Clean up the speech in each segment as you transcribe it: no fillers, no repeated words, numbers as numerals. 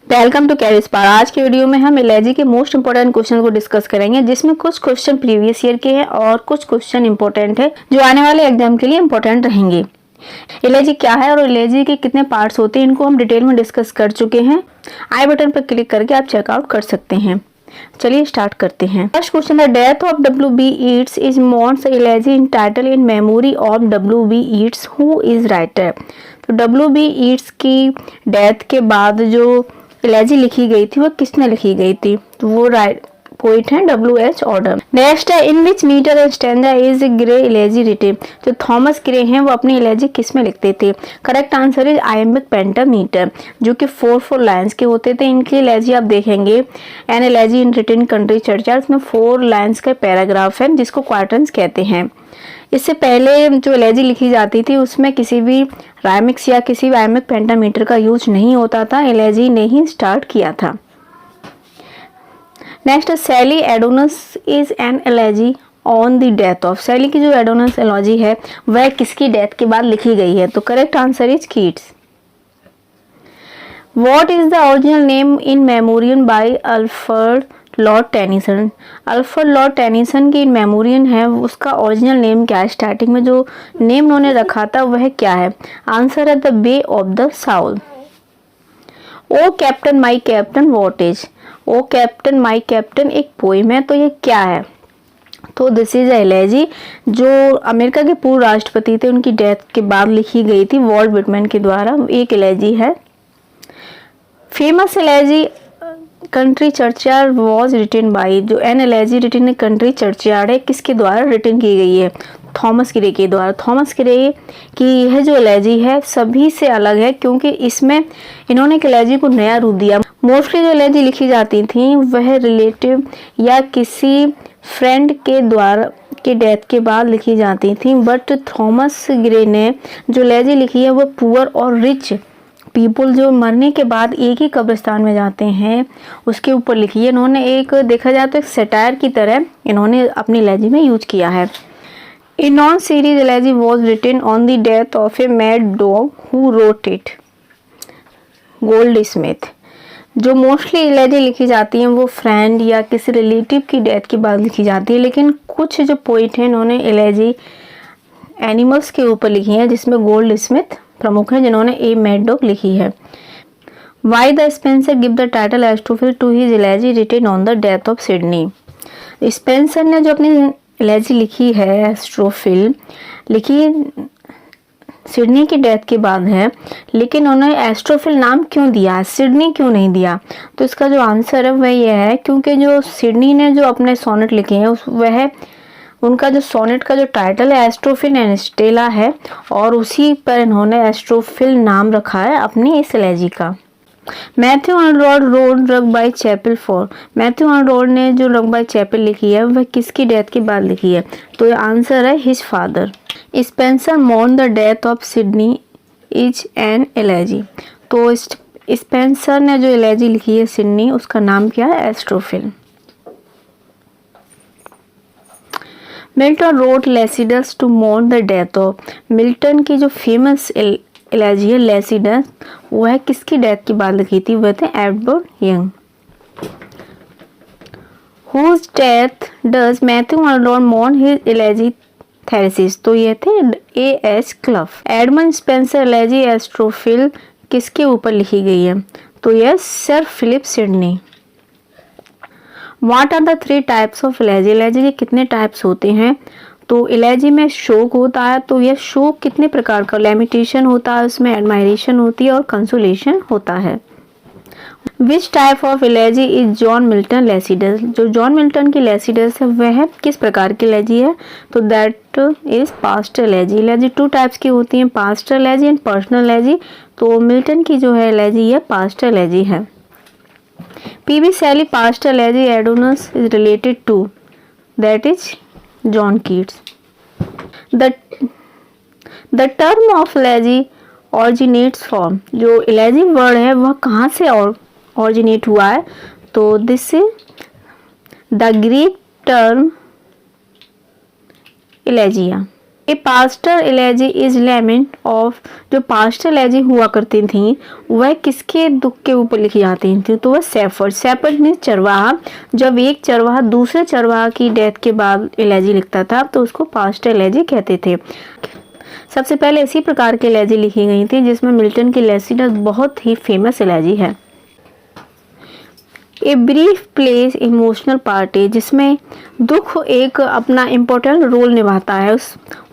Welcome to career spar. आज के video में हम एलर्जी के मोस्ट इंपोर्टेंट क्वेश्चन को डिस्कस करेंगे, जिसमें कुछ क्वेश्चन प्रीवियस ईयर के हैं और कुछ क्वेश्चन इंपॉर्टेंट है जो आने वाले एग्जाम के लिए इंपॉर्टेंट रहेंगे। एलर्जी क्या है और एलर्जी के कितने पार्ट्स होते हैं, इनको हम डिटेल में डिस्कस कर चुके हैं। आई बटन पर क्लिक करके आप चेकआउट कर सकते हैं। चलिए स्टार्ट करते हैं। फर्स्ट क्वेश्चन है, death of W.B. Yeats is Mourn's elegy in title in memory of W.B. Yeats, who is writer। तो W.B. Yeats की डेथ के बाद जो एलर्जी लिखी गई थी वो किसने लिखी गई थी? तो वो पोइट है W.H. ऑडम। नेक्स्ट है, in which metre and stanza is Gray elegy written. जो थॉमस ग्रे हैं वो अपनी एलर्जी किस में लिखते थे? Correct answer is iambic pentameter, जो कि 4 लाइन्स के होते थे। इनकी एलर्जी आप देखेंगे an elegy in written country चर्चा, उसमें 4 लाइन्स का पैराग्राफ है जिसको क्वार्टन्स कहते हैं। इससे पहले जो एलर्जी लिखी जाती थी उसमें किसी भी राइमिक्स या किसी भी आयम्बिक पेंटामीटर का यूज नहीं होता था। एलर्जी ने ही स्टार्ट किया था। Next, Shelley Adonais is an elegy on the death of. Shelley की जो एडोनस एलर्जी है वह किसकी डेथ के बाद लिखी गई है? तो correct answer is Keats. What is the original name in memoriam by Alfred Lord Tennyson. Alfred Lord Tennyson की मेमोरियन है, उसका ओरिजिनल नेम क्या है? स्टार्टिंग में जो नेम उन्होंने रखा था वह क्या है? आंसर है the bay of the south. O captain my captain what is. O captain my captain एक पोइम है, तो ये क्या है? तो दिस इज एलर्जी जो अमेरिका के पूर्व राष्ट्रपति थे उनकी डेथ के बाद लिखी गई थी वॉल्ट विटमैन के द्वारा। एक एलर्जी है। Famous elegy country churchyard was written by. जो an elegy written country churchyard है किसके द्वारा रिटन की गई है? थॉमस ग्रे के द्वारा। थॉमस ग्रे की यह जो एलर्जी है सभी से अलग है, क्योंकि इसमें इन्होंने एक एलर्जी को नया रूप दिया। मोस्टली जो एलर्जी लिखी जाती थी वह रिलेटिव या किसी फ्रेंड के द्वारा के डेथ के बाद लिखी जाती थी, बट थॉमस ग्रे ने जो एलर्जी लिखी है वह पुअर और रिच पीपल जो मरने के बाद एक ही कब्रिस्तान में जाते हैं उसके ऊपर लिखी है। इन्होंने एक देखा जाए तो एक सटायर की तरह इन्होंने अपनी एलर्जी में यूज किया है। A non series elegy was written on the death of a mad dog who wrote it, Goldsmith. जो मोस्टली एलर्जी लिखी जाती हैं वो फ्रेंड या किसी रिलेटिव की डेथ के बाद लिखी जाती है, लेकिन कुछ जो पोइट हैं इन्होंने एलर्जी एनिमल्स के ऊपर लिखी है, जिसमें गोल्ड स्मिथ प्रमुख है जिन्होंने ए मैड डॉग लिखी है। Why the Spenser give the title Astrophel to his elegy written on the death of Sidney. Spenser ने जो अपनी एलर्जी लिखी है एस्ट्रोफिल लिखी सिडनी की डेथ के बाद है, लेकिन उन्होंने एस्ट्रोफिल नाम क्यों दिया, सिडनी क्यों नहीं दिया? तो इसका जो आंसर है वह यह है क्योंकि जो सिडनी ने जो अपने सोनेट लिखे हैं वह उनका जो सोनेट का जो टाइटल है एस्ट्रोफिल एंड स्टेला है, और उसी पर इन्होंने एस्ट्रोफिल नाम रखा है अपनी इस एलर्जी का। Matthew Arnold wrote Rugby Chapel for. Matthew Arnold ने जो रग बाय चैपल लिखी है वह किसकी डेथ के बाद लिखी है? तो आंसर है his father. Spenser mourn the death of Sidney is an elegy. तो स्पेंसर ने जो एलर्जी लिखी है सिडनी उसका नाम क्या है? Astrophel. Milton wrote Lycidas to mourn the death of. Milton की जो फेमस एलर्जी है लेसिडस वह किसकी डेथ के बाद लिखी थी? वह थे Edward Young. Whose death does Matthew Arnold mourn his elegy Thyrsis. तो ये थे A.H. Clough. Edmund Spenser elegy Astrophel किसके ऊपर लिखी गई है? तो यह sir Philip Sidney. What are the 3 types of elegy. Elegy के कितने टाइप्स होते हैं? तो एलर्जी में शोक होता है, तो यह शोक कितने प्रकार का? लैमिटेशन होता है, उसमें एडमायरेशन होती है और कंसोलेशन होता है। Which type of elegy is John Milton Lycidas. जो जॉन मिल्टन की लेसिडस है वह किस प्रकार की एलर्जी है? तो that is past allergy. Allergy 2 types की होती हैं, past allergy and personal allergy. तो मिल्टन की जो है एलर्जी है पास्ट एलर्जी है। P.B. Shelley past allergy adonus is related to, that is John Keats. The term of allergy originates from। जो एलर्जी वर्ड है वह कहाँ से originate हुआ है? तो this is the Greek term elegeia. A pastoral elegy is lament of, जो pastoral elegy हुआ करती थी वह किसके दुख के ऊपर लिखी जाती थी, तो वह शेफर्ड। शेफर्ड मीन्स चरवाहा। जब एक चरवाहा दूसरे चरवाहा की डेथ के बाद एलर्जी लिखता था तो उसको पास्टर एलर्जी कहते थे। सबसे पहले इसी प्रकार की एलर्जी लिखी गई थी जिसमें मिल्टन की लैसिडस बहुत ही फेमस एलर्जी है। A brief place emotional part है, जिसमें दुख एक अपना इम्पोर्टेंट रोल निभाता है,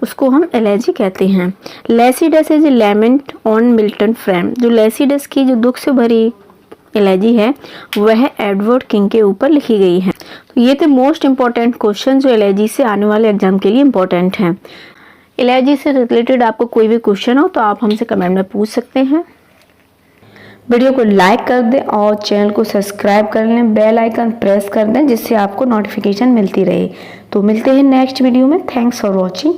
उसको हम एलर्जी कहते हैं। Lycidas is lament on Milton friend, जो लैसिडस की जो दुख से भरी एलर्जी है वह एडवर्ड किंग के ऊपर लिखी गई है। तो ये थे मोस्ट इम्पॉर्टेंट क्वेश्चन जो एलर्जी से आने वाले एग्जाम के लिए इम्पोर्टेंट हैं। एलर्जी से रिलेटेड आपको कोई भी क्वेश्चन हो तो आप हमसे कमेंट में पूछ सकते हैं। वीडियो को लाइक कर दें और चैनल को सब्सक्राइब कर लें, बेल आइकन प्रेस कर दें जिससे आपको नोटिफिकेशन मिलती रहे। तो मिलते हैं नेक्स्ट वीडियो में। Thanks for watching.